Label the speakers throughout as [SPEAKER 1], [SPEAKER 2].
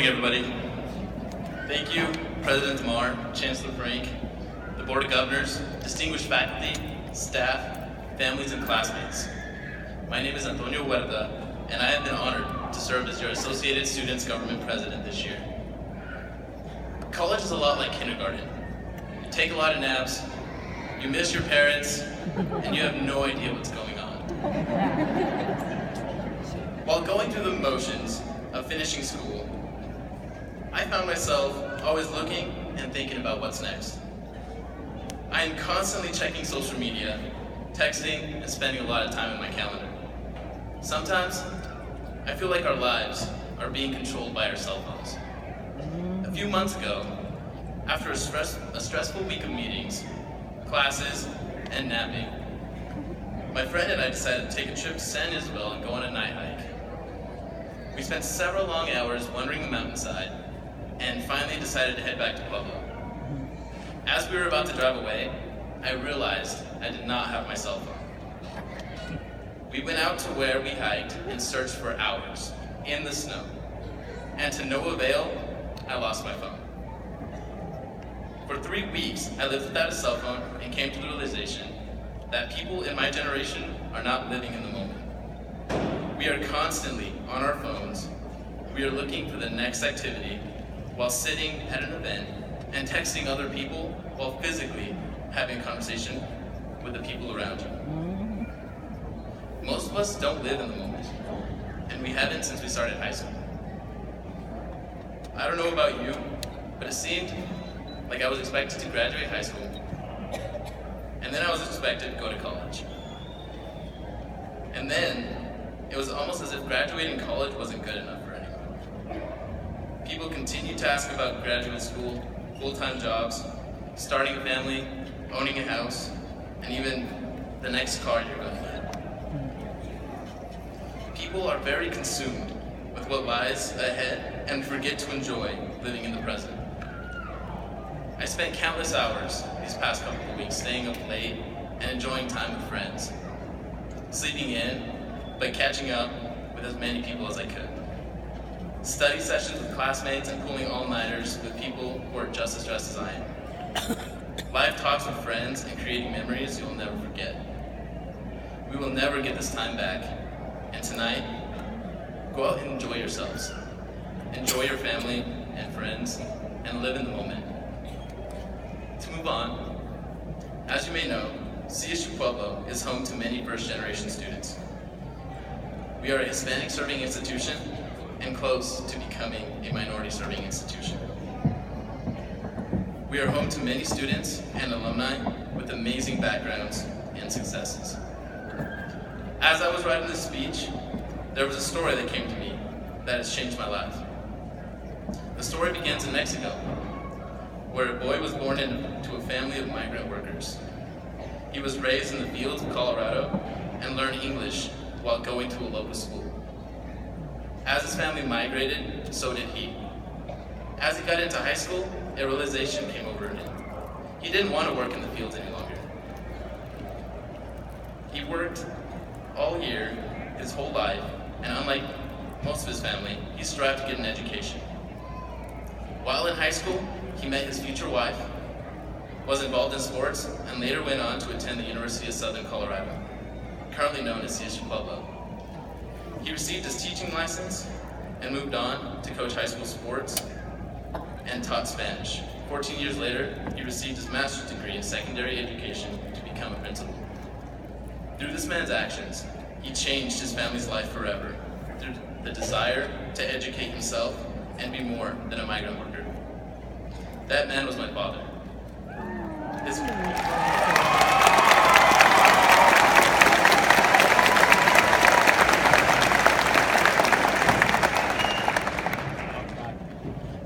[SPEAKER 1] morning, everybody. Thank you, President DeMar, Chancellor Frank, the Board of Governors, distinguished faculty, staff, families, and classmates. My name is Antonio Huerta, and I have been honored to serve as your Associated Students Government President this year. College is a lot like kindergarten. You take a lot of naps, you miss your parents, and you have no idea what's going on. While going through the motions of finishing school, I found myself always looking and thinking about what's next. I am constantly checking social media, texting, and spending a lot of time on my calendar. Sometimes, I feel like our lives are being controlled by our cell phones. A few months ago, after a stressful week of meetings, classes, and napping, my friend and I decided to take a trip to San Isabel and go on a night hike. We spent several long hours wandering the mountainside and finally decided to head back to Pueblo. As we were about to drive away, I realized I did not have my cell phone. We went out to where we hiked and searched for hours in the snow. And to no avail, I lost my phone. For 3 weeks, I lived without a cell phone and came to the realization that people in my generation are not living in the moment. We are constantly on our phones. We are looking for the next activity while sitting at an event and texting other people while physically having a conversation with the people around you. Most of us don't live in the moment, and we haven't since we started high school. I don't know about you, but it seemed like I was expected to graduate high school, and then I was expected to go to college. And then, it was almost as if graduating college wasn't good enough for anyone. People continued to ask about graduate school, full-time jobs, starting a family, owning a house, and even the next car you're going to get. People are very consumed with what lies ahead and forget to enjoy living in the present. I spent countless hours these past couple of weeks staying up late and enjoying time with friends, sleeping in, but catching up with as many people as I could. Study sessions with classmates and pulling all-nighters with people who are just as stressed as I am. Live talks with friends and creating memories you'll never forget. We will never get this time back, and tonight, go out and enjoy yourselves. Enjoy your family and friends, and live in the moment. To move on, as you may know, CSU-Pueblo is home to many first-generation students. We are a Hispanic-serving institution and close to becoming a minority-serving institution. We are home to many students and alumni with amazing backgrounds and successes. As I was writing this speech, there was a story that came to me that has changed my life. The story begins in Mexico, where a boy was born into a family of migrant workers. He was raised in the fields of Colorado and learned English while going to a local school. As his family migrated, so did he. As he got into high school, a realization came over him. He didn't want to work in the fields any longer. He worked all year, his whole life, and unlike most of his family, he strived to get an education. While in high school, he met his future wife, was involved in sports, and later went on to attend the University of Southern Colorado, currently known as CSU-Pueblo. He received his teaching license and moved on to coach high school sports and taught Spanish. 14 years later, he received his master's degree in secondary education to become a principal. Through this man's actions, he changed his family's life forever through the desire to educate himself and be more than a migrant worker. That man was my father.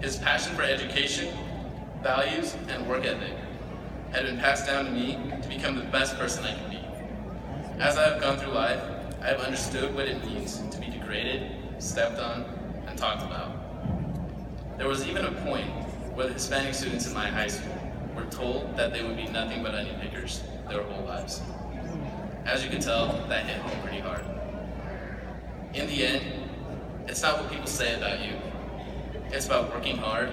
[SPEAKER 1] His passion for education, values, and work ethic had been passed down to me to become the best person I could be. As I have gone through life, I have understood what it means to be degraded, stepped on, and talked about. There was even a point where the Hispanic students in my high school were told that they would be nothing but onion pickers their whole lives. As you can tell, that hit home pretty hard. In the end, it's not what people say about you, It's about working hard,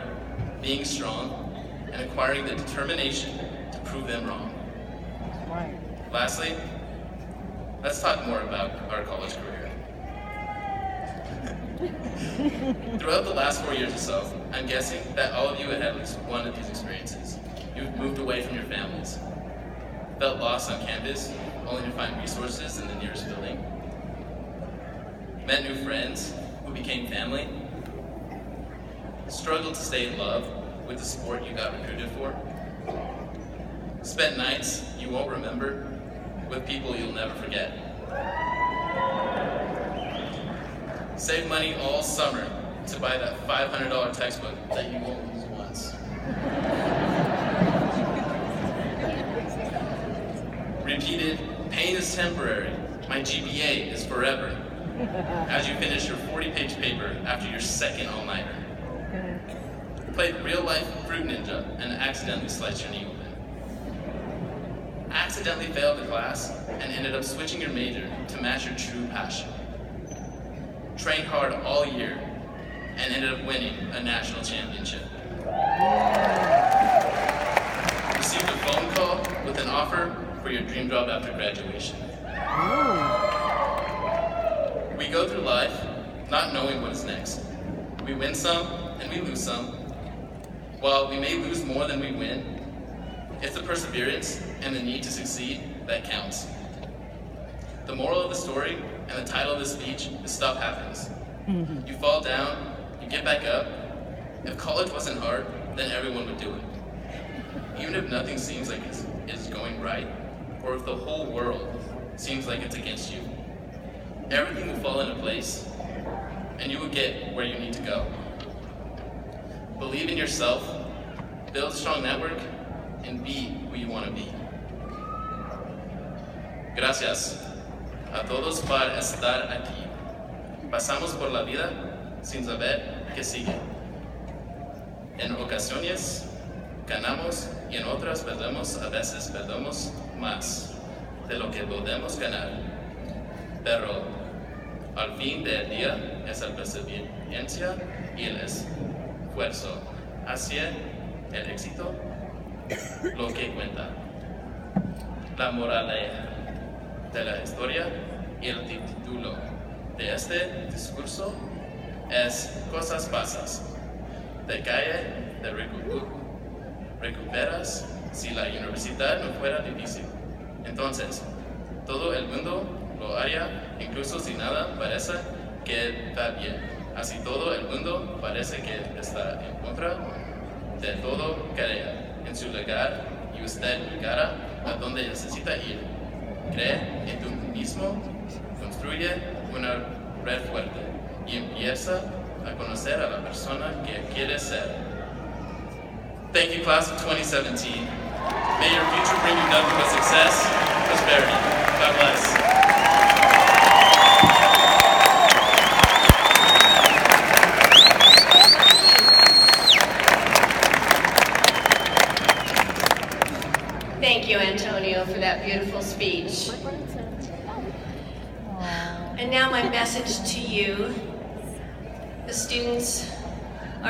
[SPEAKER 1] being strong, and acquiring the determination to prove them wrong. Lastly, let's talk more about our college career. Throughout the last 4 years or so, I'm guessing that all of you had at least one of these experiences. You've moved away from your families, felt lost on campus, only to find resources in the nearest building, met new friends who became family, struggled to stay in love with the sport you got recruited for, spent nights you won't remember with people you'll never forget, save money all summer to buy that $500 textbook that you won't use once. Repeated, pain is temporary, my GPA is forever, as you finish your 40-page paper after your second all-nighter. Played real-life Fruit Ninja and accidentally sliced your knee open. Accidentally failed the class and ended up switching your major to match your true passion. Trained hard all year and ended up winning a national championship. Received a phone call with an offer for your dream job after graduation. We go through life not knowing what is next. We win some and we lose some. While we may lose more than we win, it's the perseverance and the need to succeed that counts. The moral of the story and the title of this speech is Stuff Happens. You fall down, you get back up. If college wasn't hard, then everyone would do it. Even if nothing seems like it's going right, or if the whole world seems like it's against you, everything will fall into place, and you will get where you need to go. Believe in yourself, build a strong network, and be who you want to be. Gracias a todos por estar aquí. Pasamos por la vida sin saber qué sigue. En ocasiones ganamos y en otras perdemos, a veces perdemos más de lo que podemos ganar. Pero al fin del día es la perseverancia y el esfuerzo hacia el éxito lo que cuenta. La moraleja de la historia y el título de este discurso es Cosas pasas. Te cae, te recuperas si la universidad no fuera difícil. Entonces, todo el mundo lo haría, incluso si nada parece que va bien. Así todo el mundo parece que está en contra de todo crea en su lugar y usted llegará a donde necesita ir. Cree en tú mismo, construye una red fuerte y empieza a conocer a la persona que quieres ser. Thank you, class of 2017. May your future bring you nothing but success and prosperity. God bless.
[SPEAKER 2] Thank you, Antonio, for that beautiful speech. And now my message to you, the students